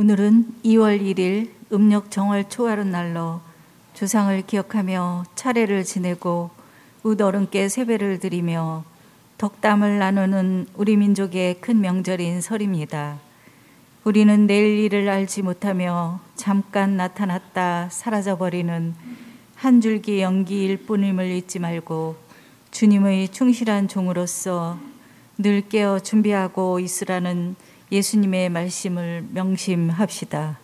오늘은 2월 1일 음력 정월 초하룻날로 조상을 기억하며 차례를 지내고 웃어른께 세배를 드리며 덕담을 나누는 우리 민족의 큰 명절인 설입니다. 우리는 내일 일을 알지 못하며 잠깐 나타났다 사라져버리는 한 줄기 연기일 뿐임을 잊지 말고 주님의 충실한 종으로서 늘 깨어 준비하고 있으라는 예수님의 말씀을 명심합시다.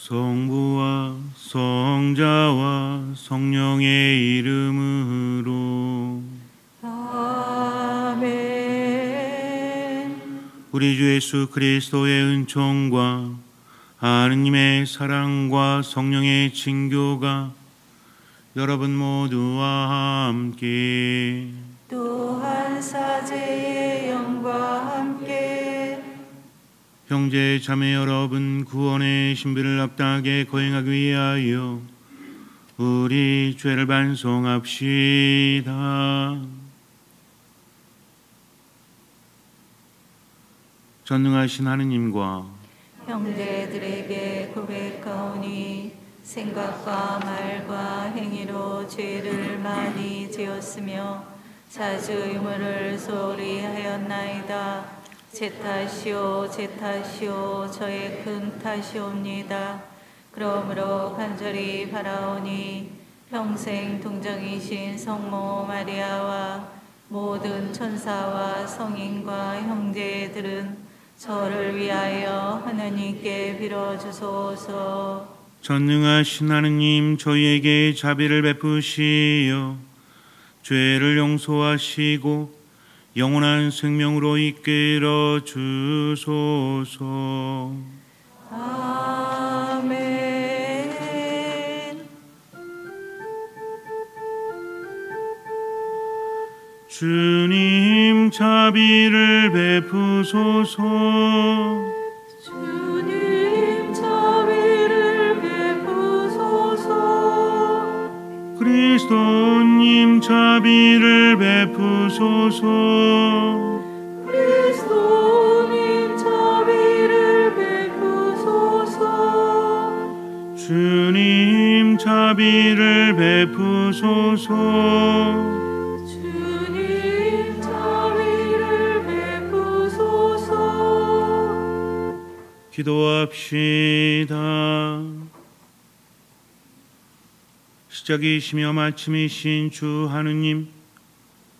성부와 성자와 성령의 이름으로 아멘. 우리 주 예수 그리스도의 은총과 하느님의 사랑과 성령의 친교가 여러분 모두와 함께 또한 사제의 영과 함께 형제 자매 여러분, 구원의 신비를 합당하게 거행하기 위하여 우리 죄를 반성합시다. 전능하신 하느님과 형제들에게 고백하오니 생각과 말과 행위로 죄를 많이 지었으며 자주 의무를 소홀히 하였나이다. 제 탓이요 저의 큰 탓이옵니다. 그러므로 간절히 바라오니 평생 동정이신 성모 마리아와 모든 천사와 성인과 형제들은 저를 위하여 하나님께 빌어주소서. 전능하신 하느님, 저희에게 자비를 베푸시어 죄를 용서하시고 영원한 생명으로 이끌어 주소서. 아멘. 주님 자비를 베푸소서. 주님 자비를 베푸소서. 그리스도님 자비를 베푸소서. 그리스도님 자비를 베푸소서. 주님 자비를 베푸소서. 기도합시다. 시작이시며 마침이신 주 하느님,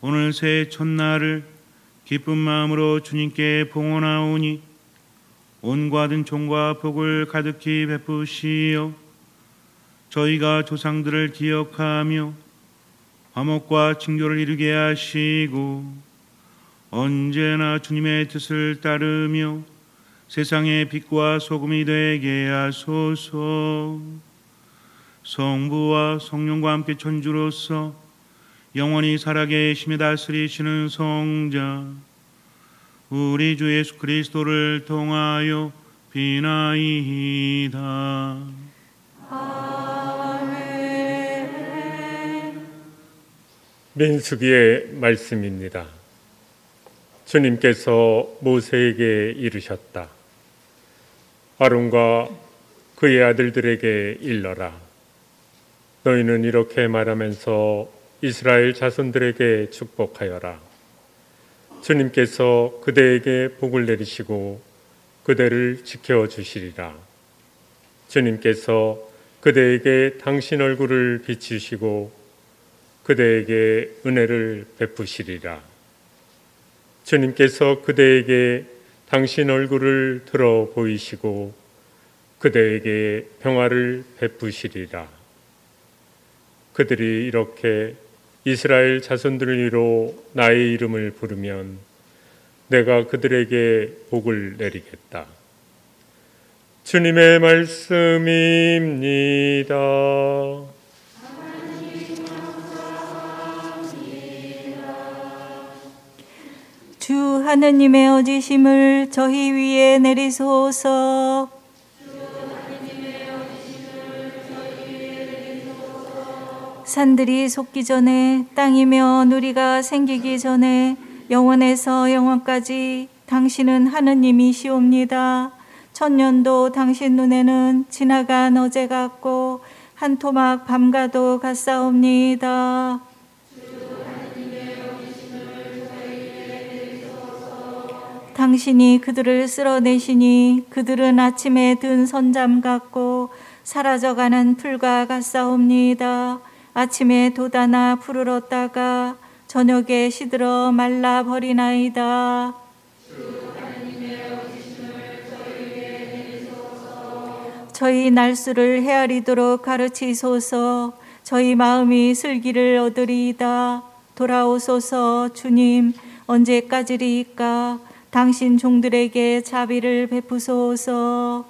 오늘 새해 첫날을 기쁜 마음으로 주님께 봉헌하오니 온과 같은 종과 복을 가득히 베푸시어 저희가 조상들을 기억하며 화목과 친교를 이루게 하시고 언제나 주님의 뜻을 따르며 세상의 빛과 소금이 되게 하소서. 성부와 성령과 함께 천주로서 영원히 살아계시며 다스리시는 성자 우리 주 예수 그리스도를 통하여 비나이다. 아멘. 민수기의 말씀입니다. 주님께서 모세에게 이르셨다. 아론과 그의 아들들에게 일러라. 너희는 이렇게 말하면서 이스라엘 자손들에게 축복하여라. 주님께서 그대에게 복을 내리시고 그대를 지켜주시리라. 주님께서 그대에게 당신 얼굴을 비추시고 그대에게 은혜를 베푸시리라. 주님께서 그대에게 당신 얼굴을 들어 보이시고 그대에게 평화를 베푸시리라. 그들이 이렇게 이스라엘 자손들을 위로 나의 이름을 부르면 내가 그들에게 복을 내리겠다. 주님의 말씀입니다. 주 하느님의 어지심을 저희 위에 내리소서. 산들이 솟기 전에 땅이며 누리가 생기기 전에 영원에서 영원까지 당신은 하느님이시옵니다. 천년도 당신 눈에는 지나간 어제 같고 한 토막 밤과도 같사옵니다. 당신이 그들을 쓸어내시니 그들은 아침에 든 선잠 같고 사라져가는 풀과 같사옵니다. 아침에 돋아나 푸르렀다가 저녁에 시들어 말라버리나이다. 저희 날수를 헤아리도록 가르치소서. 저희 마음이 슬기를 얻으리이다. 돌아오소서. 주님, 언제까지리이까? 당신 종들에게 자비를 베푸소서.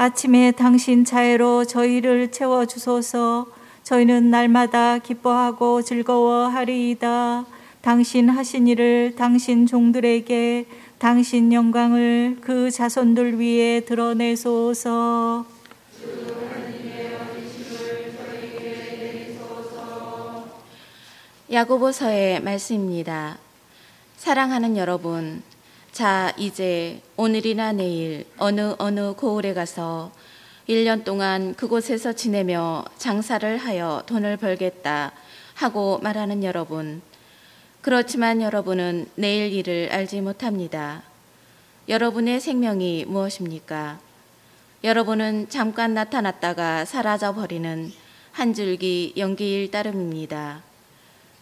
아침에 당신 자애로 저희를 채워주소서. 저희는 날마다 기뻐하고 즐거워하리이다. 당신 하신 일을 당신 종들에게, 당신 영광을 그 자손들 위에 드러내소서. 야고보서의 말씀입니다. 사랑하는 여러분, 자 이제 오늘이나 내일 어느 고을에 가서 1년 동안 그곳에서 지내며 장사를 하여 돈을 벌겠다 하고 말하는 여러분, 그렇지만 여러분은 내일 일을 알지 못합니다. 여러분의 생명이 무엇입니까? 여러분은 잠깐 나타났다가 사라져 버리는 한 줄기 연기일 따름입니다.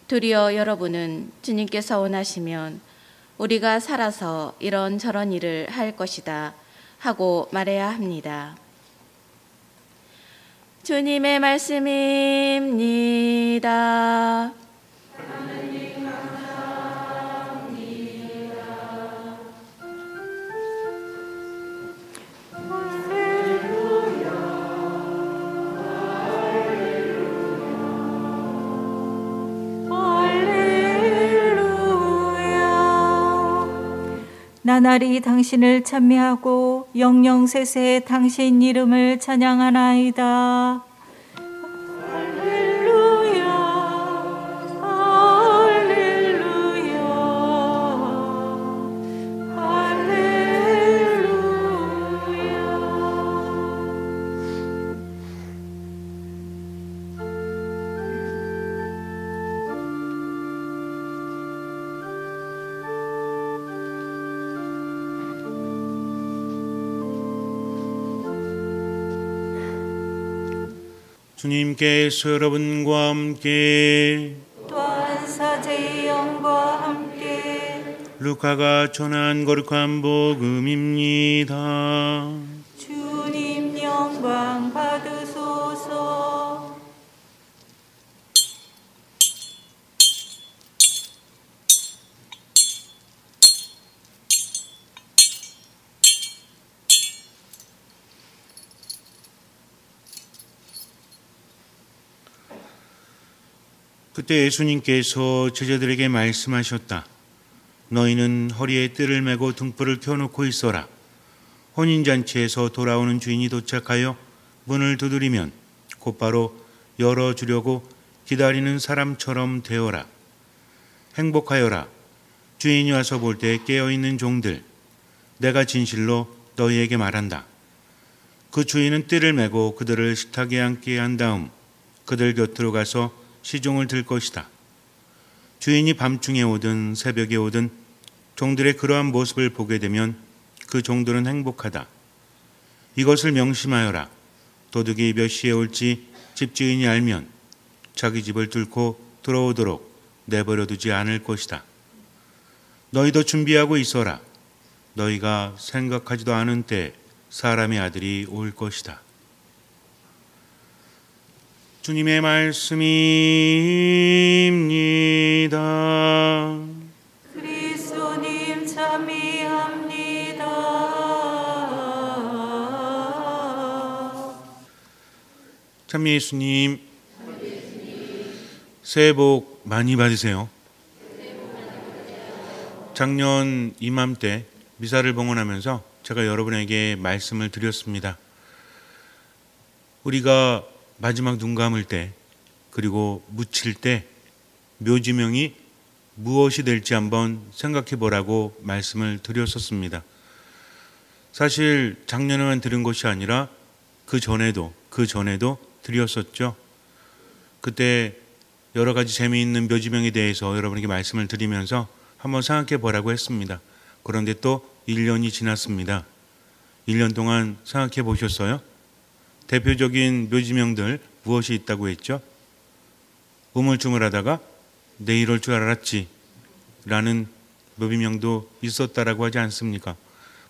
도리어 여러분은 주님께서 원하시면 우리가 살아서 이런저런 일을 할 것이다 하고 말해야 합니다. 주님의 말씀입니다. 나날이 당신을 찬미하고 영영세세 당신 이름을 찬양하나이다. 할렐루야, 할렐루야, 할렐루야. 주님께서 여러분과 함께 또한 사제의 영과 함께 루카가 전한 거룩한 복음입니다. 주님 영광 받으소서. 그때 예수님께서 제자들에게 말씀하셨다. 너희는 허리에 뜰을 메고 등불을 켜놓고 있어라. 혼인잔치에서 돌아오는 주인이 도착하여 문을 두드리면 곧바로 열어주려고 기다리는 사람처럼 되어라. 행복하여라. 주인이 와서 볼 때 깨어있는 종들. 내가 진실로 너희에게 말한다. 그 주인은 뜰을 메고 그들을 식탁에 앉게 한 다음 그들 곁으로 가서 시종을 들 것이다. 주인이 밤중에 오든 새벽에 오든 종들의 그러한 모습을 보게 되면 그 종들은 행복하다. 이것을 명심하여라. 도둑이 몇 시에 올지 집주인이 알면 자기 집을 뚫고 들어오도록 내버려두지 않을 것이다. 너희도 준비하고 있어라. 너희가 생각하지도 않은 때 사람의 아들이 올 것이다. 주님의 말씀입니다. 그리스도님 참미합니다. 참미 예수님, 새해 복 많이 받으세요. 작년 이맘때 미사를 봉헌하면서 제가 여러분에게 말씀을 드렸습니다. 우리가 마지막 눈 감을 때 그리고 묻힐 때 묘지명이 무엇이 될지 한번 생각해 보라고 말씀을 드렸었습니다. 사실 작년에만 들은 것이 아니라 그 전에도 드렸었죠. 그때 여러 가지 재미있는 묘지명에 대해서 여러분에게 말씀을 드리면서 한번 생각해 보라고 했습니다. 그런데 또 1년이 지났습니다. 1년 동안 생각해 보셨어요? 대표적인 묘지명들 무엇이 있다고 했죠? 우물쭈물하다가 내일 올 줄 알았지 라는 묘비명도 있었다라고 하지 않습니까?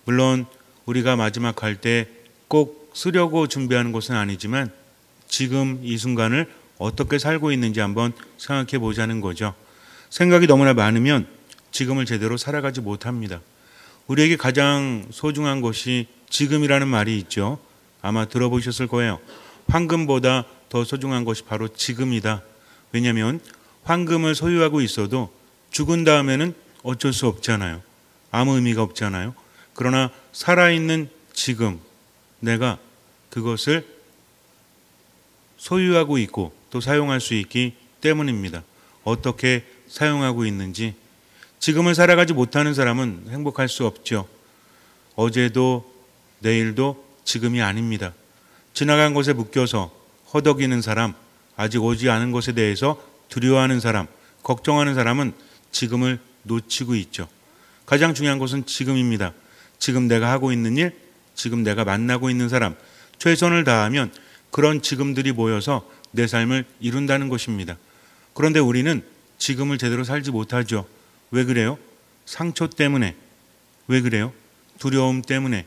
물론 우리가 마지막 갈 때 꼭 쓰려고 준비하는 것은 아니지만 지금 이 순간을 어떻게 살고 있는지 한번 생각해 보자는 거죠. 생각이 너무나 많으면 지금을 제대로 살아가지 못합니다. 우리에게 가장 소중한 것이 지금이라는 말이 있죠. 아마 들어보셨을 거예요. 황금보다 더 소중한 것이 바로 지금이다. 왜냐하면 황금을 소유하고 있어도 죽은 다음에는 어쩔 수 없잖아요. 아무 의미가 없잖아요. 그러나 살아있는 지금 내가 그것을 소유하고 있고 또 사용할 수 있기 때문입니다. 어떻게 사용하고 있는지. 지금을 살아가지 못하는 사람은 행복할 수 없죠. 어제도 내일도 지금이 아닙니다. 지나간 것에 묶여서 허덕이는 사람, 아직 오지 않은 것에 대해서 두려워하는 사람, 걱정하는 사람은 지금을 놓치고 있죠. 가장 중요한 것은 지금입니다. 지금 내가 하고 있는 일, 지금 내가 만나고 있는 사람, 최선을 다하면 그런 지금들이 모여서 내 삶을 이룬다는 것입니다. 그런데 우리는 지금을 제대로 살지 못하죠. 왜 그래요? 상처 때문에. 왜 그래요? 두려움 때문에.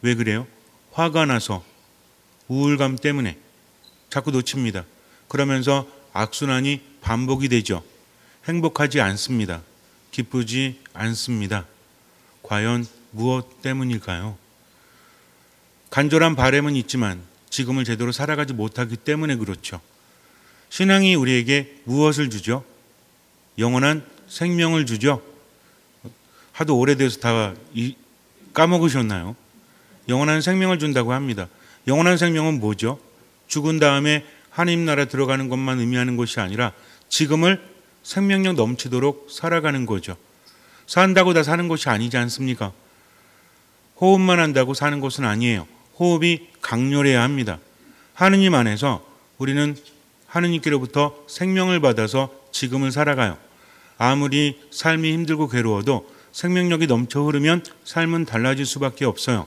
왜 그래요? 화가 나서, 우울감 때문에 자꾸 놓칩니다. 그러면서 악순환이 반복이 되죠. 행복하지 않습니다. 기쁘지 않습니다. 과연 무엇 때문일까요? 간절한 바람은 있지만 지금을 제대로 살아가지 못하기 때문에 그렇죠. 신앙이 우리에게 무엇을 주죠? 영원한 생명을 주죠. 하도 오래돼서 다 까먹으셨나요? 영원한 생명을 준다고 합니다. 영원한 생명은 뭐죠? 죽은 다음에 하나님 나라 들어가는 것만 의미하는 것이 아니라 지금을 생명력 넘치도록 살아가는 거죠. 산다고 다 사는 것이 아니지 않습니까? 호흡만 한다고 사는 것은 아니에요. 호흡이 강렬해야 합니다. 하느님 안에서 우리는 하느님께로부터 생명을 받아서 지금을 살아가요. 아무리 삶이 힘들고 괴로워도 생명력이 넘쳐 흐르면 삶은 달라질 수밖에 없어요.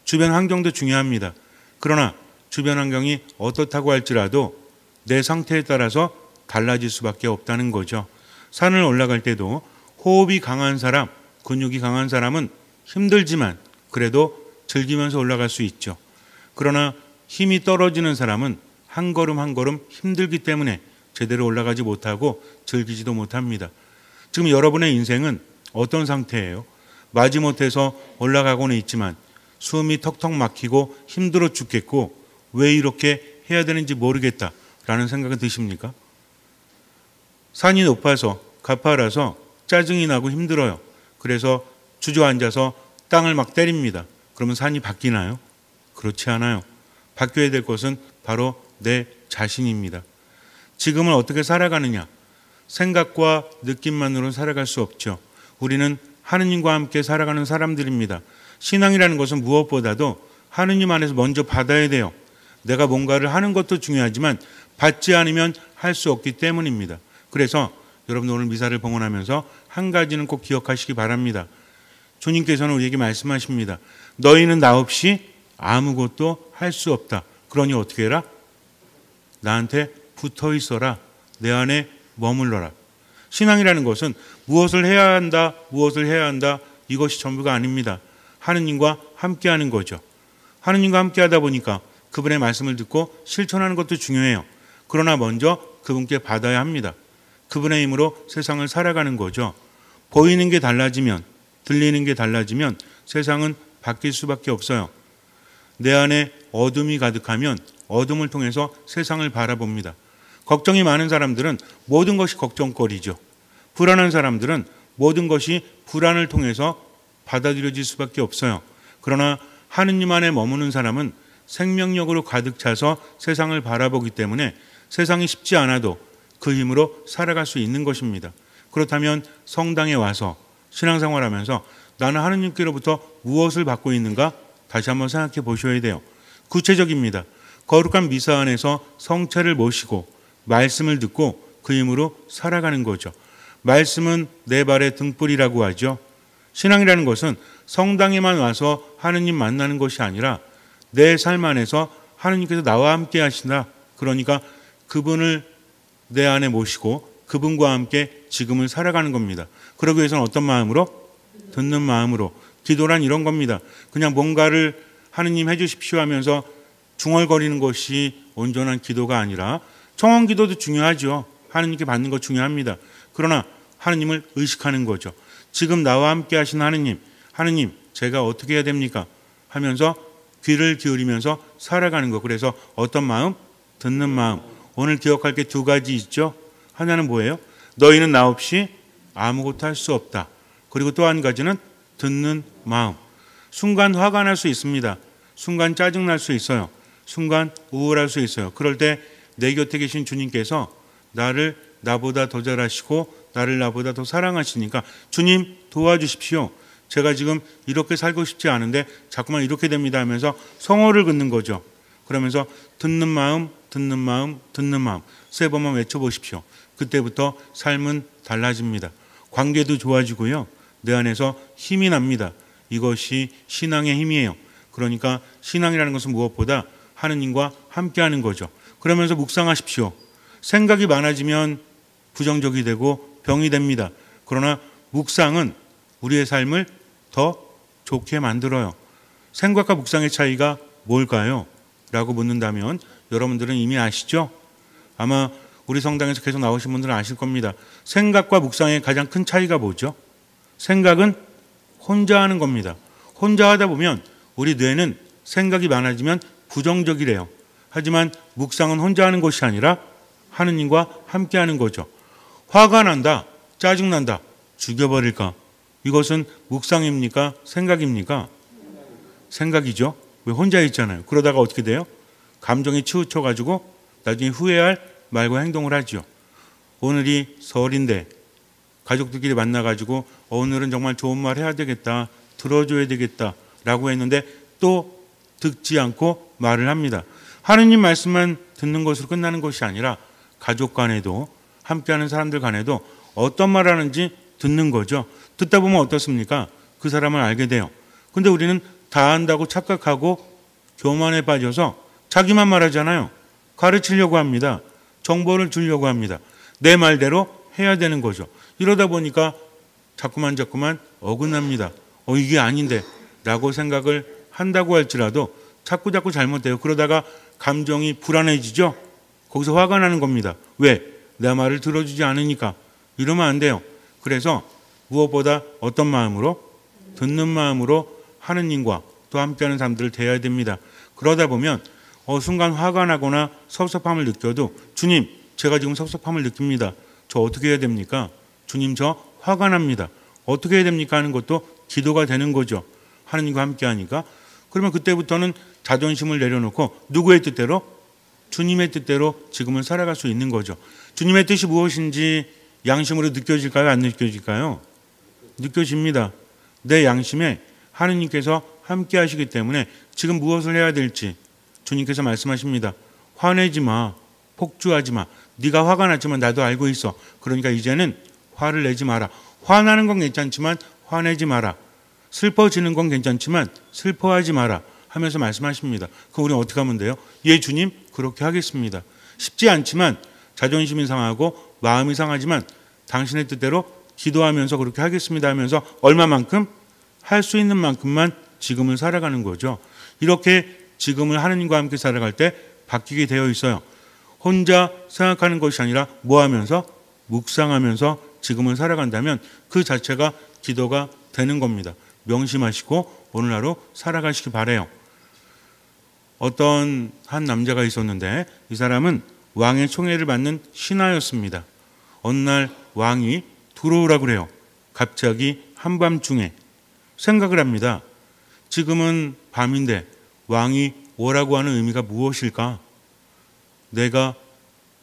주변 환경도 중요합니다. 그러나 주변 환경이 어떻다고 할지라도 내 상태에 따라서 달라질 수밖에 없다는 거죠. 산을 올라갈 때도 호흡이 강한 사람, 근육이 강한 사람은 힘들지만 그래도 즐기면서 올라갈 수 있죠. 그러나 힘이 떨어지는 사람은 한 걸음 한 걸음 힘들기 때문에 제대로 올라가지 못하고 즐기지도 못합니다. 지금 여러분의 인생은 어떤 상태예요? 마지못해서 올라가고는 있지만 숨이 턱턱 막히고 힘들어 죽겠고 왜 이렇게 해야 되는지 모르겠다라는 생각은 드십니까? 산이 높아서 가파라서 짜증이 나고 힘들어요. 그래서 주저앉아서 땅을 막 때립니다. 그러면 산이 바뀌나요? 그렇지 않아요. 바뀌어야 될 것은 바로 내 자신입니다. 지금을 어떻게 살아가느냐? 생각과 느낌만으로는 살아갈 수 없죠. 우리는 하느님과 함께 살아가는 사람들입니다. 신앙이라는 것은 무엇보다도 하느님 안에서 먼저 받아야 돼요. 내가 뭔가를 하는 것도 중요하지만 받지 않으면 할 수 없기 때문입니다. 그래서 여러분 오늘 미사를 봉헌하면서 한 가지는 꼭 기억하시기 바랍니다. 주님께서는 우리에게 말씀하십니다. 너희는 나 없이 아무것도 할 수 없다. 그러니 어떻게 해라? 나한테 붙어 있어라. 내 안에 머물러라. 신앙이라는 것은 무엇을 해야 한다, 무엇을 해야 한다, 이것이 전부가 아닙니다. 하느님과 함께하는 거죠. 하느님과 함께하다 보니까 그분의 말씀을 듣고 실천하는 것도 중요해요. 그러나 먼저 그분께 받아야 합니다. 그분의 힘으로 세상을 살아가는 거죠. 보이는 게 달라지면, 들리는 게 달라지면 세상은 바뀔 수밖에 없어요. 내 안에 어둠이 가득하면 어둠을 통해서 세상을 바라봅니다. 걱정이 많은 사람들은 모든 것이 걱정거리죠. 불안한 사람들은 모든 것이 불안을 통해서 받아들여질 수밖에 없어요. 그러나 하느님 안에 머무는 사람은 생명력으로 가득 차서 세상을 바라보기 때문에 세상이 쉽지 않아도 그 힘으로 살아갈 수 있는 것입니다. 그렇다면 성당에 와서 신앙생활하면서 나는 하느님께로부터 무엇을 받고 있는가? 다시 한번 생각해 보셔야 돼요. 구체적입니다. 거룩한 미사 안에서 성체를 모시고 말씀을 듣고 그 힘으로 살아가는 거죠. 말씀은 내 발의 등불이라고 하죠. 신앙이라는 것은 성당에만 와서 하느님 만나는 것이 아니라 내 삶 안에서 하느님께서 나와 함께 하신다. 그러니까 그분을 내 안에 모시고 그분과 함께 지금을 살아가는 겁니다. 그러기 위해서는 어떤 마음으로? 듣는 마음으로. 기도란 이런 겁니다. 그냥 뭔가를 하느님 해주십시오 하면서 중얼거리는 것이 온전한 기도가 아니라 청원 기도도 중요하죠. 하느님께 받는 것 중요합니다. 그러나 하느님을 의식하는 거죠. 지금 나와 함께 하신 하느님, 하느님 제가 어떻게 해야 됩니까? 하면서 귀를 기울이면서 살아가는 거. 그래서 어떤 마음? 듣는 마음. 오늘 기억할 게 두 가지 있죠. 하나는 뭐예요? 너희는 나 없이 아무것도 할 수 없다. 그리고 또 한 가지는 듣는 마음. 순간 화가 날 수 있습니다. 순간 짜증 날 수 있어요. 순간 우울할 수 있어요. 그럴 때 내 곁에 계신 주님께서 나를 나보다 더 잘하시고 나를 나보다 더 사랑하시니까 주님 도와주십시오. 제가 지금 이렇게 살고 싶지 않은데 자꾸만 이렇게 됩니다 하면서 성호를 긋는 거죠. 그러면서 듣는 마음, 듣는 마음, 듣는 마음 3번만 외쳐보십시오. 그때부터 삶은 달라집니다. 관계도 좋아지고요. 내 안에서 힘이 납니다. 이것이 신앙의 힘이에요. 그러니까 신앙이라는 것은 무엇보다 하느님과 함께하는 거죠. 그러면서 묵상하십시오. 생각이 많아지면 부정적이 되고 병이 됩니다. 그러나 묵상은 우리의 삶을 더 좋게 만들어요. 생각과 묵상의 차이가 뭘까요? 라고 묻는다면 여러분들은 이미 아시죠? 아마 우리 성당에서 계속 나오신 분들은 아실 겁니다. 생각과 묵상의 가장 큰 차이가 뭐죠? 생각은 혼자 하는 겁니다. 혼자 하다 보면 우리 뇌는 생각이 많아지면 부정적이래요. 하지만 묵상은 혼자 하는 것이 아니라 하느님과 함께 하는 거죠. 화가 난다, 짜증난다, 죽여버릴까? 이것은 묵상입니까? 생각입니까? 생각이죠. 왜 혼자 있잖아요. 그러다가 어떻게 돼요? 감정이 치우쳐가지고 나중에 후회할 말과 행동을 하죠. 오늘이 설인데 가족들끼리 만나가지고 오늘은 정말 좋은 말 해야 되겠다, 들어줘야 되겠다 라고 했는데 또 듣지 않고 말을 합니다. 하느님 말씀만 듣는 것으로 끝나는 것이 아니라 가족 간에도 함께하는 사람들 간에도 어떤 말 하는지 듣는 거죠. 듣다 보면 어떻습니까? 그 사람을 알게 돼요. 근데 우리는 다 안다고 착각하고 교만에 빠져서 자기만 말하잖아요. 가르치려고 합니다. 정보를 주려고 합니다. 내 말대로 해야 되는 거죠. 이러다 보니까 자꾸만 어긋납니다. 이게 아닌데 라고 생각을 한다고 할지라도 자꾸 잘못돼요. 그러다가 감정이 불안해지죠. 거기서 화가 나는 겁니다. 왜? 내 말을 들어주지 않으니까. 이러면 안 돼요. 그래서 무엇보다 어떤 마음으로? 듣는 마음으로 하느님과 또 함께하는 사람들을 대해야 됩니다. 그러다 보면 순간 화가 나거나 섭섭함을 느껴도 주님, 제가 지금 섭섭함을 느낍니다. 저 어떻게 해야 됩니까? 주님, 저 화가 납니다. 어떻게 해야 됩니까? 하는 것도 기도가 되는 거죠. 하느님과 함께하니까. 그러면 그때부터는 자존심을 내려놓고 누구의 뜻대로? 주님의 뜻대로 지금은 살아갈 수 있는 거죠. 주님의 뜻이 무엇인지 양심으로 느껴질까요? 안 느껴질까요? 느껴집니다. 내 양심에 하느님께서 함께 하시기 때문에 지금 무엇을 해야 될지 주님께서 말씀하십니다. 화내지 마. 폭주하지 마. 네가 화가 났지만 나도 알고 있어. 그러니까 이제는 화를 내지 마라. 화나는 건 괜찮지만 화내지 마라. 슬퍼지는 건 괜찮지만 슬퍼하지 마라 하면서 말씀하십니다. 그럼 우리는 어떻게 하면 돼요? 예, 주님, 그렇게 하겠습니다. 쉽지 않지만 자존심이 상하고 마음이 상하지만 당신의 뜻대로 기도하면서 그렇게 하겠습니다 하면서 얼마만큼? 할 수 있는 만큼만 지금을 살아가는 거죠. 이렇게 지금을 하느님과 함께 살아갈 때 바뀌게 되어 있어요. 혼자 생각하는 것이 아니라 뭐 하면서? 묵상하면서 지금을 살아간다면 그 자체가 기도가 되는 겁니다. 명심하시고 오늘 하루 살아가시기 바라요. 어떤 한 남자가 있었는데 이 사람은 왕의 총애를 받는 신하였습니다. 어느 날 왕이 들어오라고 그래요. 갑자기 한밤중에 생각을 합니다. 지금은 밤인데 왕이 오라고 하는 의미가 무엇일까? 내가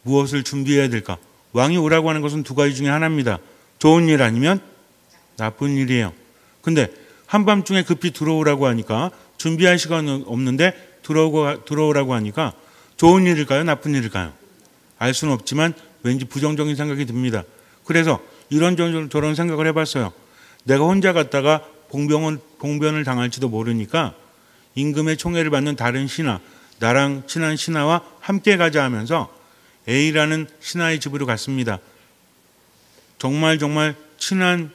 무엇을 준비해야 될까? 왕이 오라고 하는 것은 두 가지 중에 하나입니다. 좋은 일 아니면 나쁜 일이에요. 근데 한밤중에 급히 들어오라고 하니까 준비할 시간은 없는데 들어오라고 하니까 좋은 일일까요? 나쁜 일일까요? 알 수는 없지만 왠지 부정적인 생각이 듭니다. 그래서 이런저런 생각을 해봤어요. 내가 혼자 갔다가 봉변을 당할지도 모르니까 임금의 총애를 받는 다른 신하, 나랑 친한 신하와 함께 가자 하면서 A라는 신하의 집으로 갔습니다. 정말 친한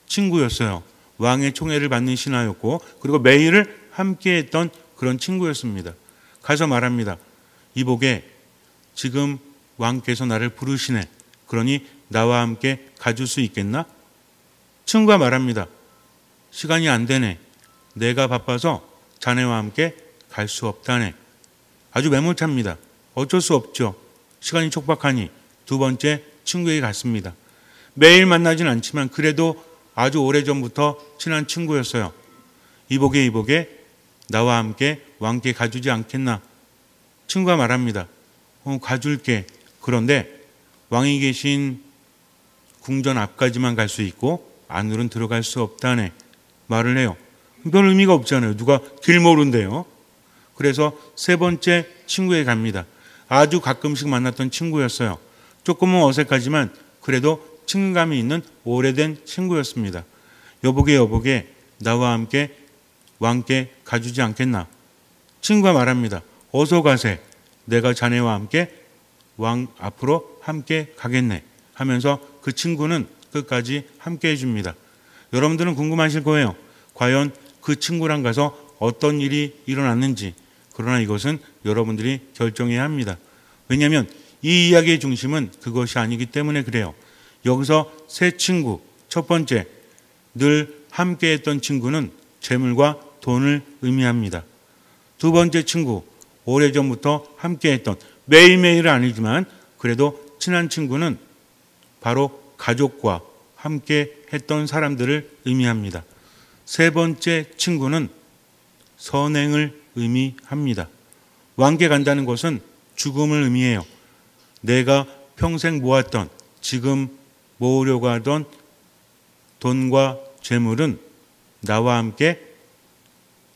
친구였어요. 왕의 총애를 받는 신하였고 그리고 매일을 함께 했던 그런 친구였습니다. 가서 말합니다. 이복에 지금 왕께서 나를 부르시네. 그러니 나와 함께 가줄 수 있겠나? 친구가 말합니다. 시간이 안 되네. 내가 바빠서 자네와 함께 갈 수 없다네. 아주 매몰차입니다. 어쩔 수 없죠. 시간이 촉박하니 두 번째 친구에게 갔습니다. 매일 만나진 않지만 그래도 아주 오래전부터 친한 친구였어요. 이복에 나와 함께 왕께 가주지 않겠나? 친구가 말합니다. 가줄게. 그런데 왕이 계신 궁전 앞까지만 갈 수 있고 안으로는 들어갈 수 없다네. 말을 해요. 별 의미가 없잖아요. 누가 길 모른대요. 그래서 세 번째 친구에게 갑니다. 아주 가끔씩 만났던 친구였어요. 조금은 어색하지만 그래도 친근감이 있는 오래된 친구였습니다. 여보게 나와 함께 왕께 가주지 않겠나? 친구가 말합니다. 어서 가세. 내가 자네와 함께 왕 앞으로 함께 가겠네 하면서 그 친구는 끝까지 함께 해줍니다. 여러분들은 궁금하실 거예요. 과연 그 친구랑 가서 어떤 일이 일어났는지. 그러나 이것은 여러분들이 결정해야 합니다. 왜냐하면 이 이야기의 중심은 그것이 아니기 때문에 그래요. 여기서 세 친구, 첫 번째, 늘 함께했던 친구는 재물과 돈을 의미합니다. 두 번째 친구, 오래전부터 함께했던, 매일매일은 아니지만 그래도 친한 친구는 바로 가족과 함께했던 사람들을 의미합니다. 세 번째 친구는 선행을 의미합니다. 왕께 간다는 것은 죽음을 의미해요. 내가 평생 모았던, 지금 모으려고 하던 돈과 재물은 나와 함께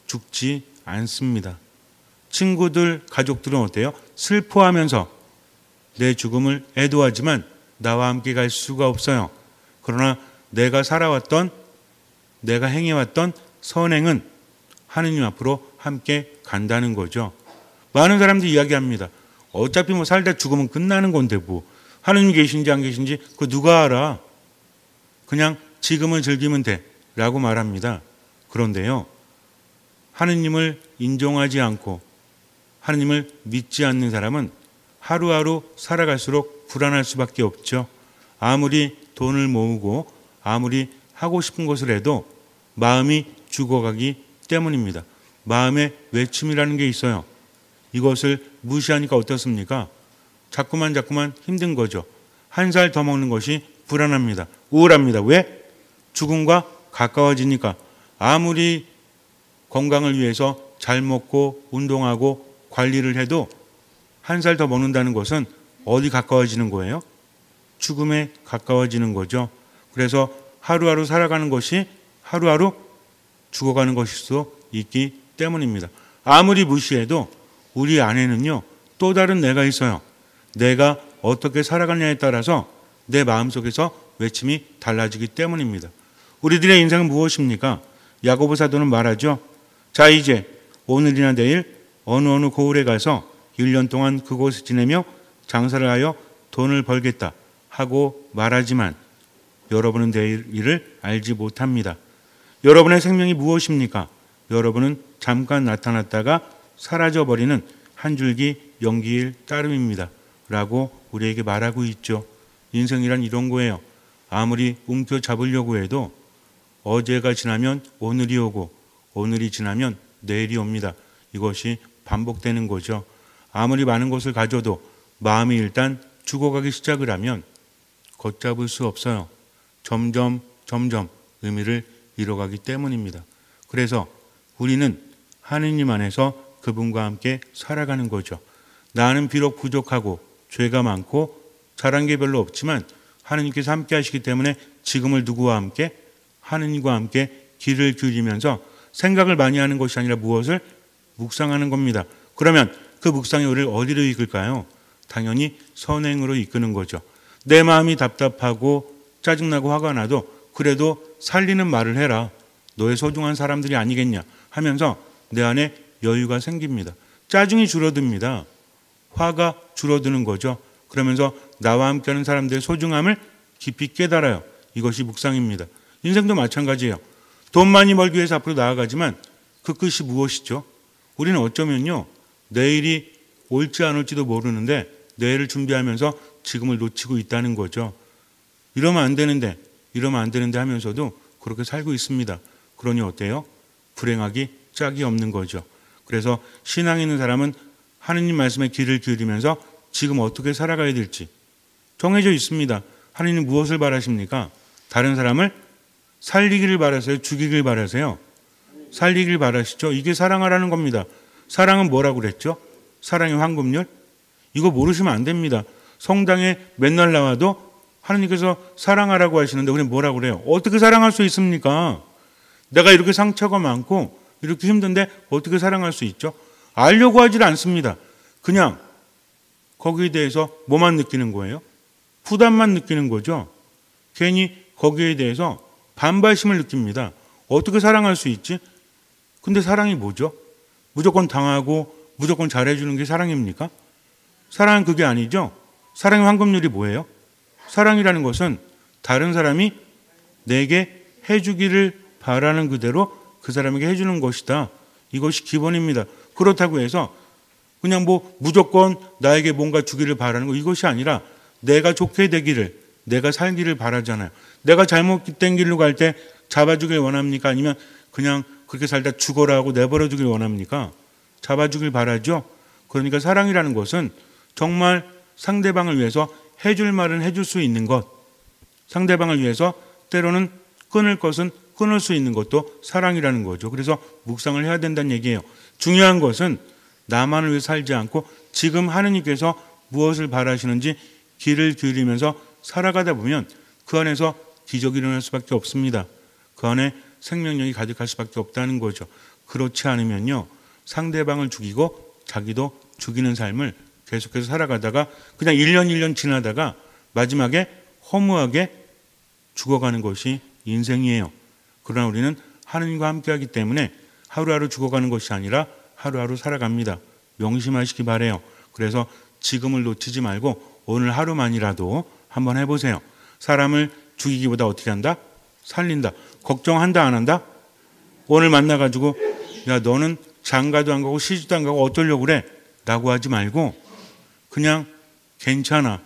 죽지 않습니다. 친구들, 가족들은 어때요? 슬퍼하면서 내 죽음을 애도하지만 나와 함께 갈 수가 없어요. 그러나 내가 살아왔던, 내가 행해왔던 선행은 하느님 앞으로 함께 간다는 거죠. 많은 사람들이 이야기합니다. 어차피 뭐 살다 죽으면 끝나는 건데 뭐 하느님 계신지 안 계신지 그거 누가 알아? 그냥 지금을 즐기면 돼 라고 말합니다. 그런데요, 하느님을 인정하지 않고 하느님을 믿지 않는 사람은 하루하루 살아갈수록 불안할 수밖에 없죠. 아무리 돈을 모으고 아무리 하고 싶은 것을 해도 마음이 죽어가기 때문입니다. 마음의 외침이라는 게 있어요. 이것을 무시하니까 어떻습니까? 자꾸만 힘든 거죠. 한 살 더 먹는 것이 불안합니다. 우울합니다. 왜? 죽음과 가까워지니까. 아무리 건강을 위해서 잘 먹고 운동하고 관리를 해도 한 살 더 먹는다는 것은 어디 가까워지는 거예요? 죽음에 가까워지는 거죠. 그래서 하루하루 살아가는 것이 하루하루 죽어가는 것일 수 있기 때문입니다. 아무리 무시해도 우리 안에는요, 또 다른 내가 있어요. 내가 어떻게 살아가느냐에 따라서 내 마음속에서 외침이 달라지기 때문입니다. 우리들의 인생은 무엇입니까? 야고보 사도는 말하죠. 자, 이제 오늘이나 내일 어느 고을에 가서 1년 동안 그곳에 지내며 장사를 하여 돈을 벌겠다 하고 말하지만 여러분은 내일 일을 알지 못합니다. 여러분의 생명이 무엇입니까? 여러분은 잠깐 나타났다가 사라져버리는 한 줄기 연기일 따름입니다. 라고 우리에게 말하고 있죠. 인생이란 이런 거예요. 아무리 움켜잡으려고 해도 어제가 지나면 오늘이 오고 오늘이 지나면 내일이 옵니다. 이것이 반복되는 거죠. 아무리 많은 것을 가져도 마음이 일단 죽어가기 시작을 하면 걷잡을 수 없어요. 점점 의미를 잃어가기 때문입니다. 그래서 우리는 하느님 안에서 그분과 함께 살아가는 거죠. 나는 비록 부족하고 죄가 많고 잘한 게 별로 없지만 하느님께서 함께 하시기 때문에 지금을 누구와 함께? 하느님과 함께 길을 기울이면서 생각을 많이 하는 것이 아니라 무엇을? 묵상하는 겁니다. 그러면 그 묵상이 우리를 어디로 이끌까요? 당연히 선행으로 이끄는 거죠. 내 마음이 답답하고 짜증나고 화가 나도 그래도 살리는 말을 해라. 너의 소중한 사람들이 아니겠냐 하면서 내 안에 여유가 생깁니다. 짜증이 줄어듭니다. 화가 줄어드는 거죠. 그러면서 나와 함께하는 사람들의 소중함을 깊이 깨달아요. 이것이 묵상입니다. 인생도 마찬가지예요. 돈 많이 벌기 위해서 앞으로 나아가지만 그 끝이 무엇이죠? 우리는 어쩌면요, 내일이 올지 안 올지도 모르는데 내일을 준비하면서 지금을 놓치고 있다는 거죠. 이러면 안 되는데 하면서도 그렇게 살고 있습니다. 그러니 어때요? 불행하기 짝이 없는 거죠. 그래서 신앙이 있는 사람은 하느님 말씀에 귀를 기울이면서 지금 어떻게 살아가야 될지 정해져 있습니다. 하느님 무엇을 바라십니까? 다른 사람을 살리기를 바라세요? 죽이기를 바라세요? 살리기를 바라시죠? 이게 사랑하라는 겁니다. 사랑은 뭐라고 그랬죠? 사랑의 황금률? 이거 모르시면 안 됩니다. 성당에 맨날 나와도 하느님께서 사랑하라고 하시는데 우리는 뭐라고 그래요? 어떻게 사랑할 수 있습니까? 내가 이렇게 상처가 많고 이렇게 힘든데 어떻게 사랑할 수 있죠? 알려고 하질 않습니다. 그냥 거기에 대해서 뭐만 느끼는 거예요? 부담만 느끼는 거죠. 괜히 거기에 대해서 반발심을 느낍니다. 어떻게 사랑할 수 있지? 근데 사랑이 뭐죠? 무조건 당하고 무조건 잘해주는 게 사랑입니까? 사랑은 그게 아니죠. 사랑의 황금률이 뭐예요? 사랑이라는 것은 다른 사람이 내게 해주기를 바라는 그대로 그 사람에게 해주는 것이다. 이것이 기본입니다. 그렇다고 해서 그냥 무조건 나에게 뭔가 주기를 바라는 거, 이것이 아니라 내가 좋게 되기를, 내가 살기를 바라잖아요. 내가 잘못된 길로 갈 때 잡아주길 원합니까? 아니면 그냥 그렇게 살다 죽어라 하고 내버려 두길 원합니까? 잡아주길 바라죠. 그러니까 사랑이라는 것은 정말 상대방을 위해서 해줄 말은 해줄 수 있는 것, 상대방을 위해서 때로는 끊을 것은 끊을 수 있는 것도 사랑이라는 거죠. 그래서 묵상을 해야 된다는 얘기예요. 중요한 것은 나만을 위해 살지 않고 지금 하느님께서 무엇을 바라시는지 귀를 기울이면서 살아가다 보면 그 안에서 기적이 일어날 수밖에 없습니다. 그 안에 생명력이 가득할 수밖에 없다는 거죠. 그렇지 않으면요, 상대방을 죽이고 자기도 죽이는 삶을 계속해서 살아가다가 그냥 1년 지나다가 마지막에 허무하게 죽어가는 것이 인생이에요. 그러나 우리는 하느님과 함께하기 때문에 하루하루 죽어가는 것이 아니라 하루하루 살아갑니다. 명심하시기 바라요. 그래서 지금을 놓치지 말고 오늘 하루만이라도 한번 해보세요. 사람을 죽이기보다 어떻게 한다? 살린다. 걱정한다 안 한다? 오늘 만나가지고 야 너는 장가도 안 가고 시집도 안 가고 어쩌려고 그래? 라고 하지 말고 그냥 괜찮아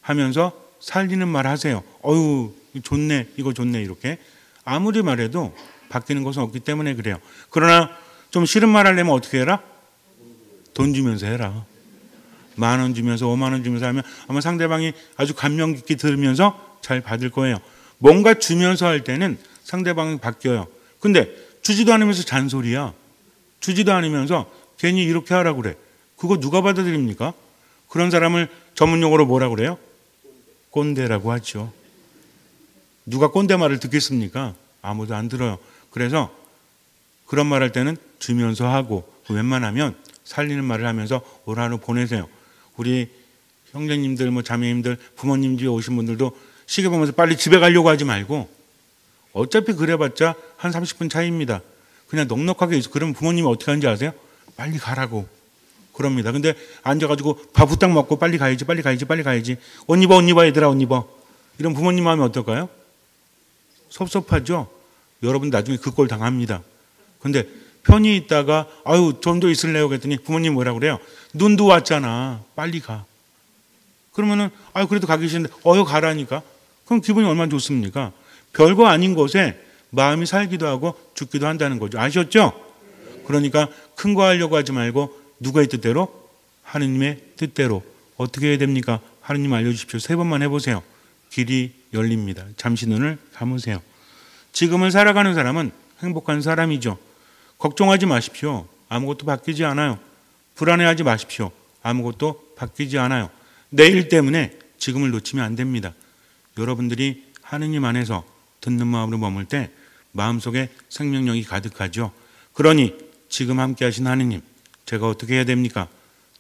하면서 살리는 말 하세요. 어유 좋네 이거 좋네 이렇게 아무리 말해도 바뀌는 것은 없기 때문에 그래요. 그러나 좀 싫은 말 하려면 어떻게 해라? 돈 주면서 해라. 10,000원 주면서 50,000원 주면서 하면 아마 상대방이 아주 감명 깊게 들으면서 잘 받을 거예요. 뭔가 주면서 할 때는 상대방이 바뀌어요. 근데 주지도 않으면서 잔소리야. 주지도 않으면서 괜히 이렇게 하라고 그래. 그거 누가 받아들입니까? 그런 사람을 전문용어로 뭐라 그래요? 꼰대라고 하죠. 누가 꼰대 말을 듣겠습니까? 아무도 안 들어요. 그래서 그런 말 할 때는 주면서 하고 웬만하면 살리는 말을 하면서 올 하루 보내세요. 우리 형제님들, 뭐 자매님들, 부모님 집에 오신 분들도 시계 보면서 빨리 집에 가려고 하지 말고 어차피 그래봤자 한 30분 차이입니다. 그냥 넉넉하게 있어. 그러면 부모님이 어떻게 하는지 아세요? 빨리 가라고 그럽니다. 근데 앉아가지고 밥 후딱 먹고 빨리 가야지 빨리 가야지 빨리 가야지 옷 입어 얘들아 옷 입어 이런 부모님 마음이 어떨까요? 섭섭하죠. 여러분 나중에 그 꼴 당합니다. 근데 편히 있다가 아유 좀 더 있을래요 그랬더니 부모님 뭐라 그래요? 눈도 왔잖아 빨리 가. 그러면은 아유 그래도 가기 싫은데 가라니까. 그럼 기분이 얼마나 좋습니까? 별거 아닌 곳에 마음이 살기도 하고 죽기도 한다는 거죠. 아셨죠? 그러니까 큰 거 하려고 하지 말고 누구의 뜻대로? 하느님의 뜻대로. 어떻게 해야 됩니까? 하느님 알려주십시오. 3번만 해보세요. 길이 열립니다. 잠시 눈을 감으세요. 지금을 살아가는 사람은 행복한 사람이죠. 걱정하지 마십시오. 아무것도 바뀌지 않아요. 불안해하지 마십시오. 아무것도 바뀌지 않아요. 내일 때문에 지금을 놓치면 안 됩니다. 여러분들이 하느님 안에서 듣는 마음으로 머물 때 마음속에 생명력이 가득하죠. 그러니 지금 함께 하신 하느님, 제가 어떻게 해야 됩니까?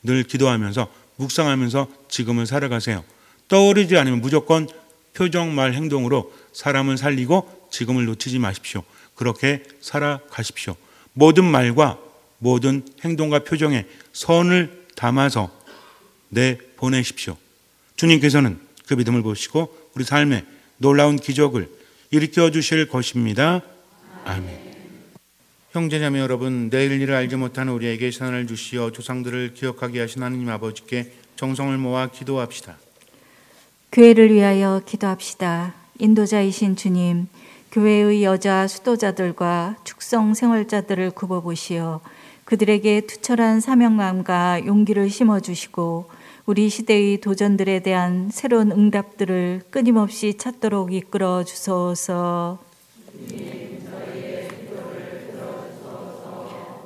늘 기도하면서 묵상하면서 지금을 살아가세요. 떠오르지 않으면 무조건 표정, 말, 행동으로 사람을 살리고 지금을 놓치지 마십시오. 그렇게 살아가십시오. 모든 말과 모든 행동과 표정에 선을 담아서 내보내십시오. 주님께서는 그 믿음을 보시고 우리 삶에 놀라운 기적을 일으켜 주실 것입니다. 아멘. 형제자매 여러분, 내일 일을 알지 못하는 우리에게 선을 주시어 조상들을 기억하게 하신 하느님 아버지께 정성을 모아 기도합시다. 교회를 위하여 기도합시다. 인도자이신 주님, 교회의 여자 수도자들과 축성 생활자들을 굽어보시어 그들에게 투철한 사명감과 용기를 심어주시고 우리 시대의 도전들에 대한 새로운 응답들을 끊임없이 찾도록 이끌어 주소서.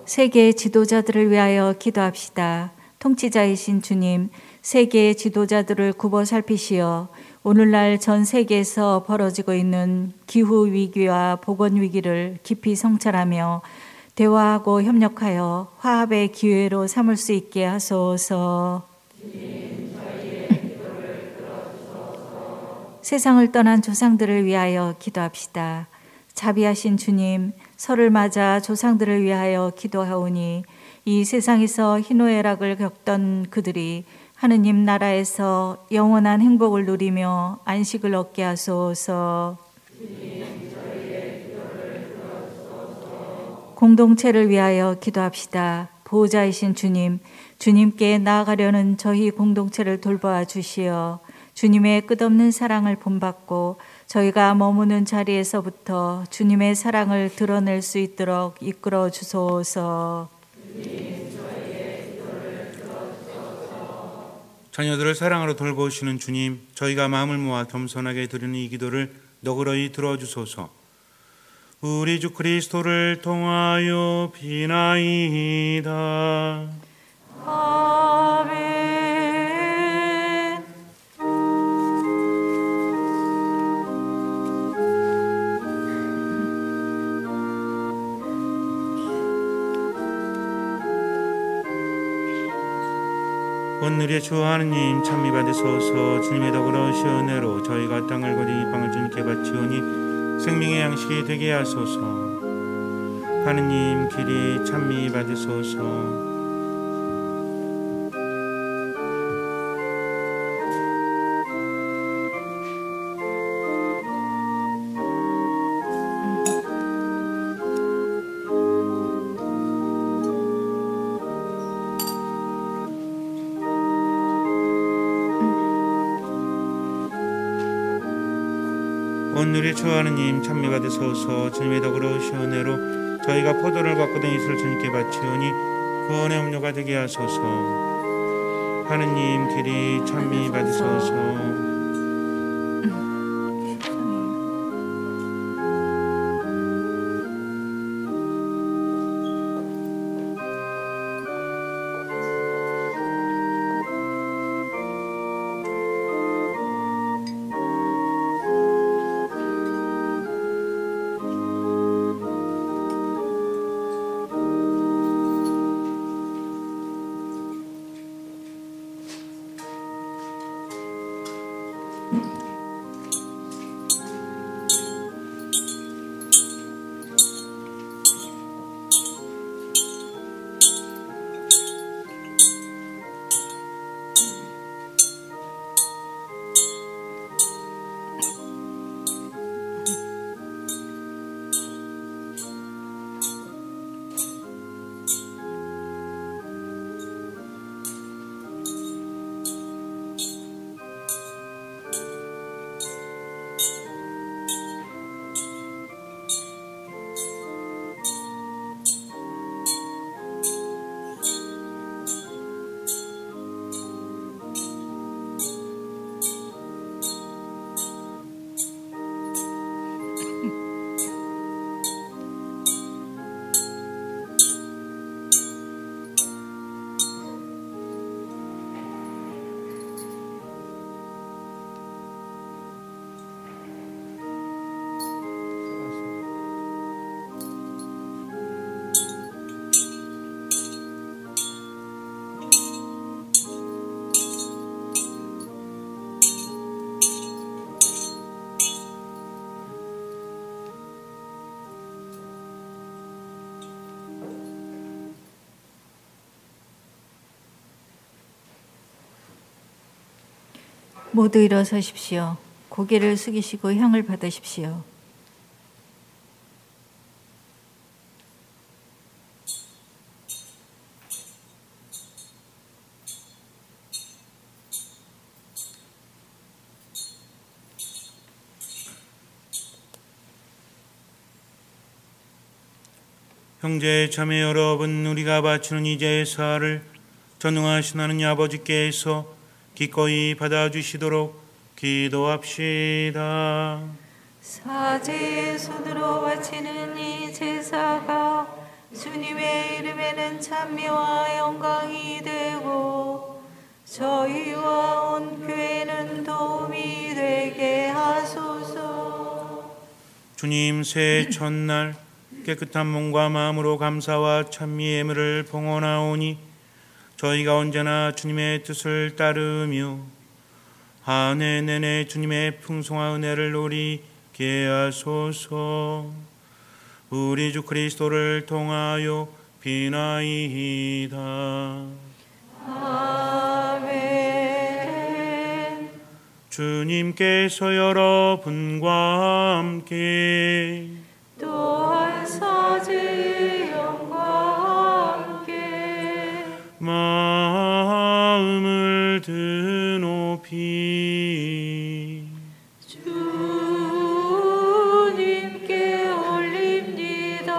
세계 지도자들을 위하여 기도합시다. 통치자이신 주님, 세계 지도자들을 굽어 살피시어 오늘날 전 세계에서 벌어지고 있는 기후 위기와 보건 위기를 깊이 성찰하며 대화하고 협력하여 화합의 기회로 삼을 수 있게 하소서. 세상을 떠난 조상들을 위하여 기도합시다. 자비하신 주님, 설을 맞아 조상들을 위하여 기도하오니 이 세상에서 희노애락을 겪던 그들이 하느님 나라에서 영원한 행복을 누리며 안식을 얻게 하소서. 공동체를 위하여 기도합시다. 보호자이신 주님, 주님께 나아가려는 저희 공동체를 돌보아 주시어 주님의 끝없는 사랑을 본받고 저희가 머무는 자리에서부터 주님의 사랑을 드러낼 수 있도록 이끌어 주소서. 자녀들을 사랑으로 돌보시는 주님, 저희가 마음을 모아 겸손하게 드리는 이 기도를 너그러이 들어주소서. 우리 주 그리스도를 통하여 비나이다. 아멘. 오늘의 주 하느님 찬미 받으소서. 주님의 더불어시 은혜로 저희가 땅을 거리 빵을 주님께 바치오니 생명의 양식이 되게 하소서. 하느님 길이 찬미 받으소서. 여러분 우리 주 하느님 찬미 받으소서. 주님의 덕으로 시원해로 저희가 포도를 바꾸던 이슬을 주님께 바치오니 구원의 음료가 되게 하소서. 하느님 길이 찬미 받으소서. 모두 일어서십시오. 고개를 숙이시고 향을 받으십시오. 형제 자매 여러분, 우리가 바치는 이 제사를 전능하신 하느님 아버지께서 기꺼이 받아주시도록 기도합시다. 사제의 손으로 바치는 이 제사가 주님의 이름에는 찬미와 영광이 되고 저희와 온 교회는 도움이 되게 하소서. 주님, 새해 첫날 깨끗한 몸과 마음으로 감사와 찬미의 예물을 봉헌하오니 저희가 언제나 주님의 뜻을 따르며 한 해 내내 주님의 풍성한 은혜를 누리게 하소서. 우리 주 그리스도를 통하여 비나이다. 아멘. 주님께서 여러분과 함께 또한 사제의 영과 함께 마음을 드높이 주님께 올립니다.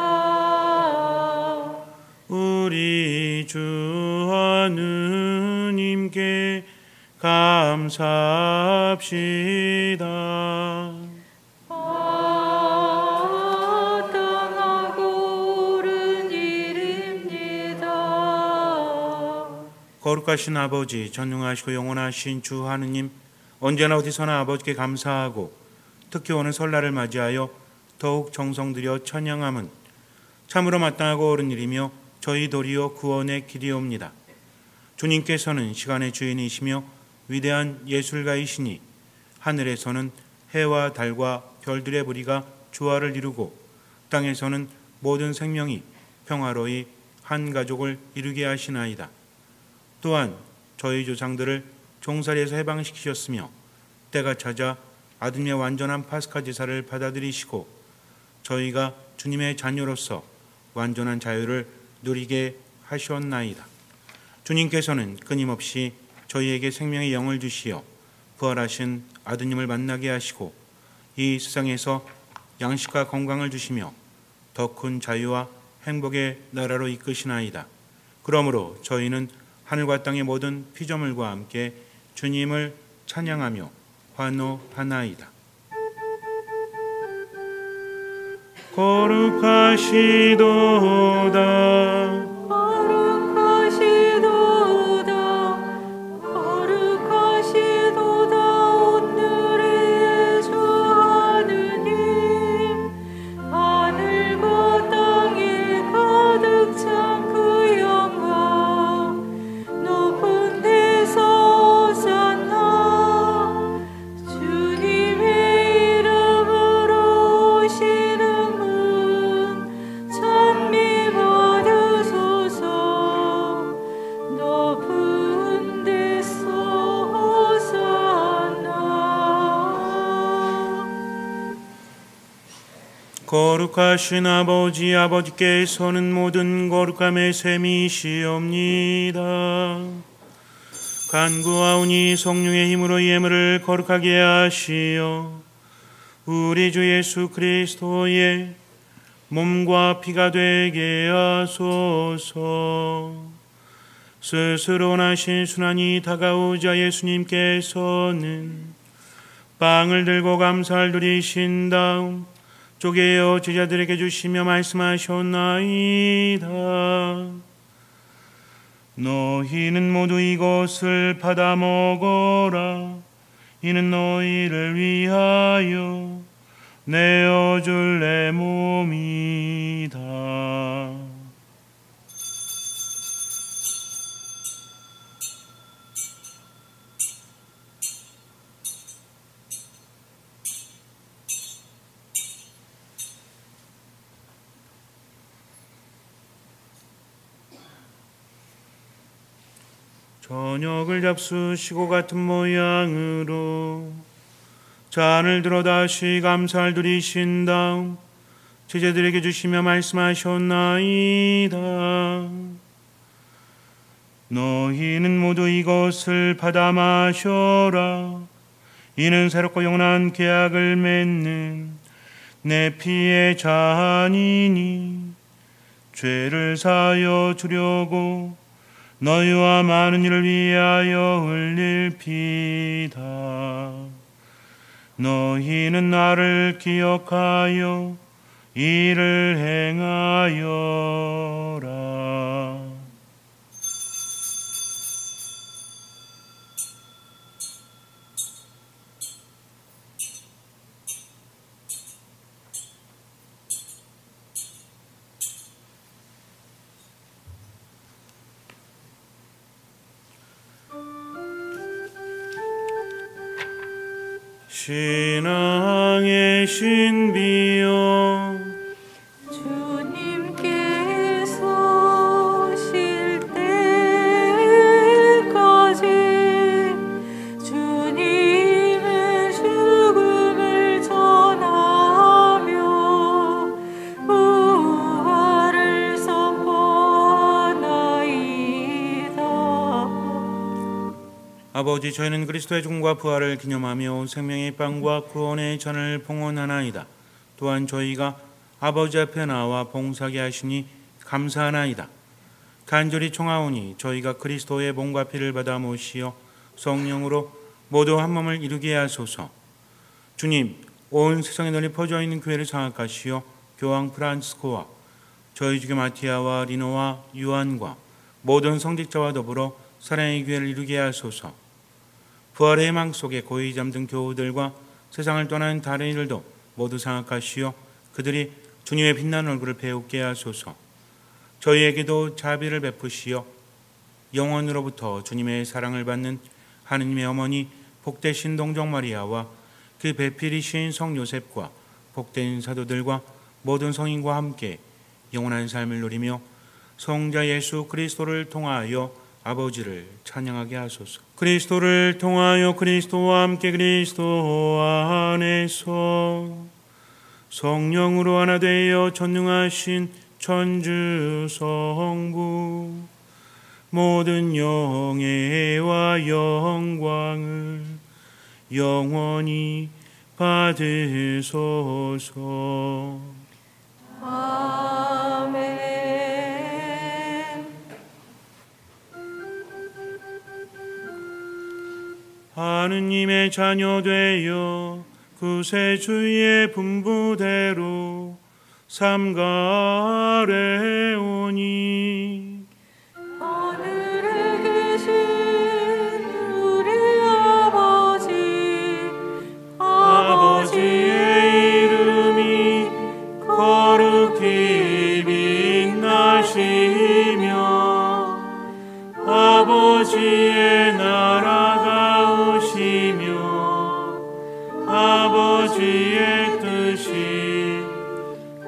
우리 주 하느님께 감사합시다. 거룩하신 아버지, 전능하시고 영원하신 주 하느님, 언제나 어디서나 아버지께 감사하고 특히 오늘 설날을 맞이하여 더욱 정성 들여 찬양함은 참으로 마땅하고 옳은 일이며 저희 도리어 구원의 길이옵니다. 주님께서는 시간의 주인이시며 위대한 예술가이시니 하늘에서는 해와 달과 별들의 무리가 조화를 이루고 땅에서는 모든 생명이 평화로이 한 가족을 이루게 하시나이다. 또한 저희 조상들을 종살이에서 해방시키셨으며 때가 찾아 아들의 완전한 파스카 제사를 받아들이시고 저희가 주님의 자녀로서 완전한 자유를 누리게 하셨나이다. 주님께서는 끊임없이 저희에게 생명의 영을 주시어 부활하신 아드님을 만나게 하시고 이 세상에서 양식과 건강을 주시며 더 큰 자유와 행복의 나라로 이끄시나이다. 그러므로 저희는 하늘과 땅의 모든 피조물과 함께 주님을 찬양하며 환호하나이다. 거룩하시도다. 거룩하신 아버지께서는 모든 거룩함의 셈이시옵니다. 간구하오니 성령의 힘으로 예물을 거룩하게 하시어 우리 주 예수 그리스도의 몸과 피가 되게 하소서. 스스로 나신 순환이 다가오자 예수님께서는 빵을 들고 감사를 드리신 다음 쪼개어 제자들에게 주시며 말씀하셨나이다. 너희는 모두 이것을 받아 먹어라. 이는 너희를 위하여 내어줄 내 몸이다. 저녁을 잡수시고 같은 모양으로 잔을 들어 다시 감사를 드리신 다음 제자들에게 주시며 말씀하셨나이다. 너희는 모두 이것을 받아 마셔라. 이는 새롭고 영원한 계약을 맺는 내 피의 잔이니 죄를 사하여 주려고 너희와 많은 이를 위하여 흘릴 피다. 너희는 나를 기억하여 이를 행하여라. 신앙의 신비여 주님께서 오실 때까지 주님의 죽음을 전하며 부활을 선포하나이다. 아버지, 저희는 그리스도의 죽음과 부활을 기념하며 생명의 빵과 구원의 잔을 봉헌하나이다. 또한 저희가 아버지 앞에 나와 봉사하게 하시니 감사하나이다. 간절히 청하오니 저희가 그리스도의 몸과 피를 받아 모시어 성령으로 모두 한 몸을 이루게 하소서. 주님, 온 세상에 널리 퍼져 있는 교회를 장악하시어 교황 프란치스코와 저희 주교 마티아와 리노와 요한과 모든 성직자와 더불어 사랑의 교회를 이루게 하소서. 부활의 희망 속에 고이 잠든 교우들과 세상을 떠난 다른 이들도 모두 장악하시어 그들이 주님의 빛나는 얼굴을 배우게 하소서. 저희에게도 자비를 베푸시어 영원으로부터 주님의 사랑을 받는 하느님의 어머니 복되신 동정 마리아와 그 배필이신 성 요셉과 복된 사도들과 모든 성인과 함께 영원한 삶을 누리며 성자 예수 그리스도를 통하여 아버지를 찬양하게 하소서. 그리스도를 통하여 그리스도와 함께 그리스도 안에서 성령으로 하나 되어 전능하신 천주 성부 모든 영예와 영광을 영원히 받으소서. 아멘. 하느님의 자녀 되어 구세주의 분부대로 삼가래오니 하늘에 계신 우리 아버지의 이름이 거룩히 빛나시며 아버지의 나라가 오시며 아버지의 뜻이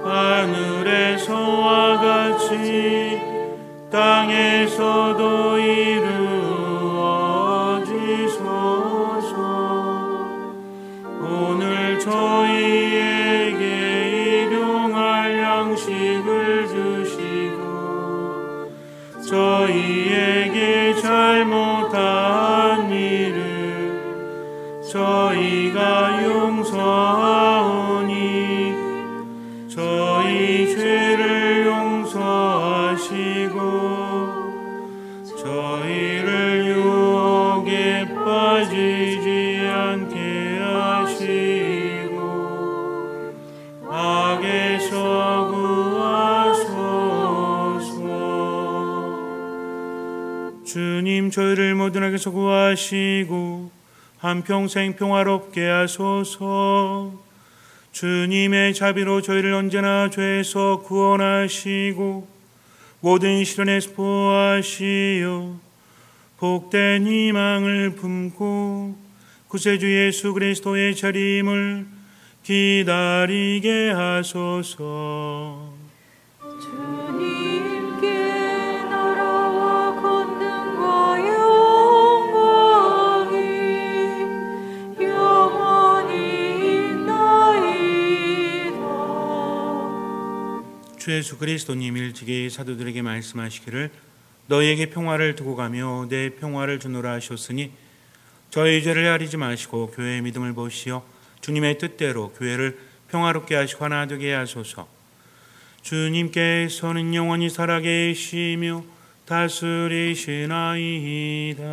하늘에서와 같이 땅에서도 이루어지소서. 오늘 저희에게 일용할 양식을 주시고 저희에게 잘못한 일을 저희가 용서하오니 저희 죄를 용서하시고 저희를 유혹에 빠지지 않게 하시고 악에서 구하소서. 주님 저희를 모든 악에서 구하시고 한평생 평화롭게 하소서. 주님의 자비로 저희를 언제나 죄에서 구원하시고 모든 시련에서 보호하시어 복된 희망을 품고 구세주 예수 그리스도의 자림을 기다리게 하소서. 주님께 나라와 권능과 영광이 영원히 있나이다. 주 예수 그리스도님 일찍이 사도들에게 말씀하시기를 너희에게 평화를 두고 가며 내 평화를 주노라 하셨으니 저희 죄를 가리지 마시고 교회의 믿음을 보시어 주님의 뜻대로 교회를 평화롭게 하시고 하나 되게 하소서. 주님께서는 영원히 살아계시며 다스리시나이다.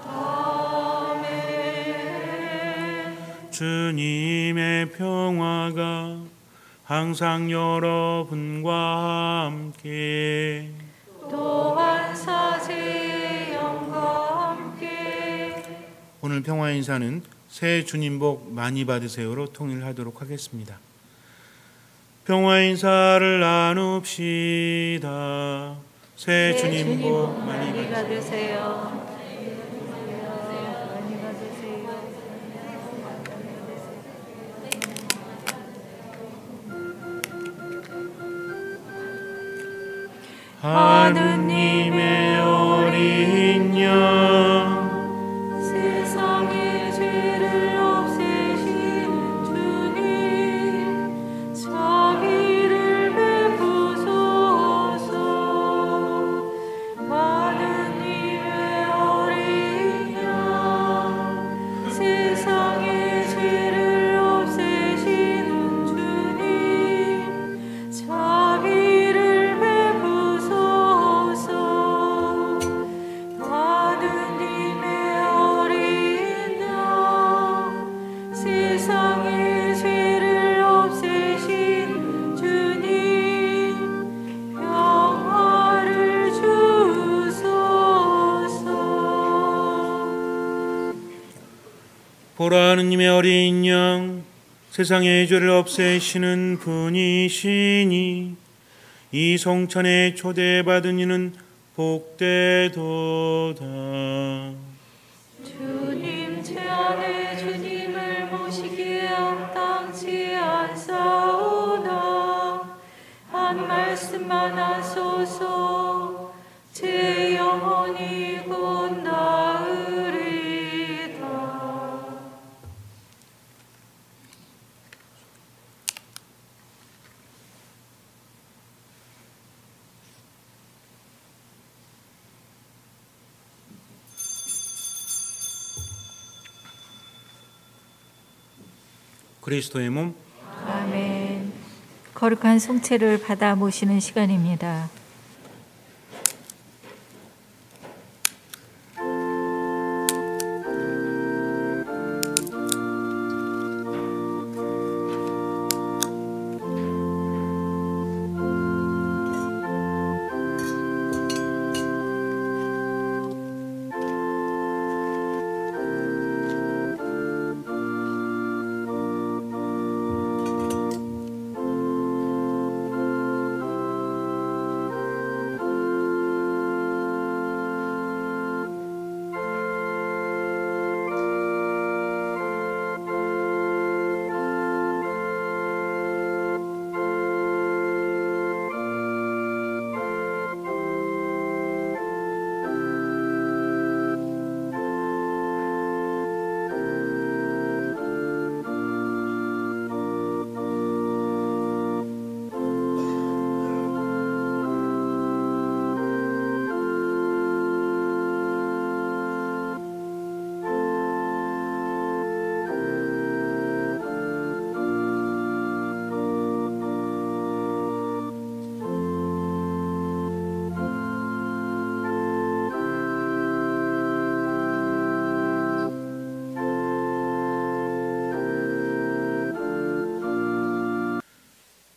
아멘. 주님의 평화가 항상 여러분과 함께 또한 사제의 영과 함께. 오늘 평화 인사는 새 주님 복 많이 받으세요로 통일하도록 하겠습니다. 평화 인사를 나눕시다. 새 주님 복 많이 받으세요. 많이 받으세요. 하느님의 어린 양 세상의 죄를 없애시는 주님 자비를 베푸소서. 하느님의 어린 양 세상의 죄를 없애시는 주님 자비를 베푸소서. 하느님의 어린 양 세상의 죄를 없애신 주님 평화를 주소서. 보라 하느님의 어린 양 세상의 죄를 없애시는 분이시니 이 성찬에 초대받은 이는 복되도다. 주님 제 안에 주님을 모시기에 합당치 않사오나 한 말씀만 하소서. 제 영혼이 곧 나으리다. 그리스도의 몸. 아멘. 거룩한 송채를 받아 모시는 시간입니다.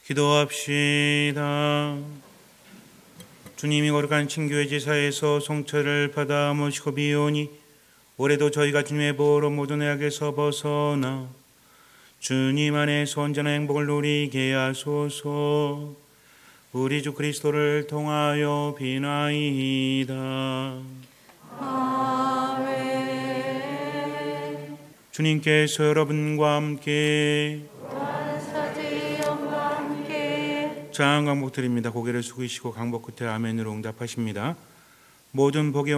기도합시다. 주님이 거룩한 친교회 지사에서 송철을 받아 모시고 비오니 올해도 저희가 주님의 보호로 모든 악에서 벗어나 주님 안에서 온전한 행복을 누리게 하소서. 우리 주 그리스도를 통하여 비나이다. 아멘. 주님께서 여러분과 함께 장한 강복 드립니다. 고개를 숙이시고 강복 끝에 아멘으로 응답하십니다. 모든 복의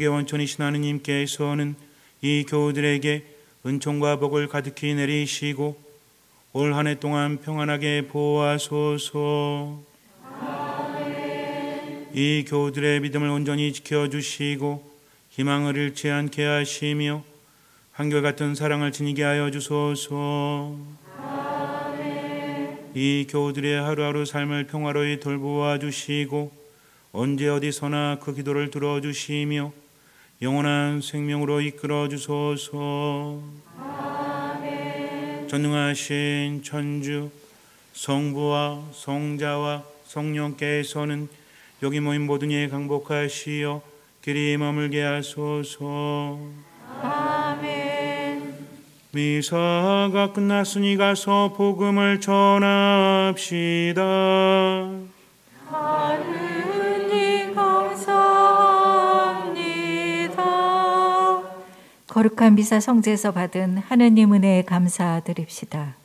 원천이신 하느님께서는 이 교우들에게 은총과 복을 가득히 내리시고 올 한 해 동안 평안하게 보호하소서. 아멘. 이 교우들의 믿음을 온전히 지켜주시고 희망을 잃지 않게 하시며 한결같은 사랑을 지니게 하여 주소서. 이 교우들의 하루하루 삶을 평화로이 돌보아 주시고 언제 어디서나 그 기도를 들어주시며 영원한 생명으로 이끌어 주소서. 아멘. 전능하신 천주 성부와 성자와 성령께서는 여기 모인 모든 이에 강복하시어 길이 머물게 하소서. 아멘. 미사가 끝났으니 가서 복음을 전합시다. 하느님 감사합니다. 거룩한 미사 성제에서 받은 하느님 은혜에 감사드립시다.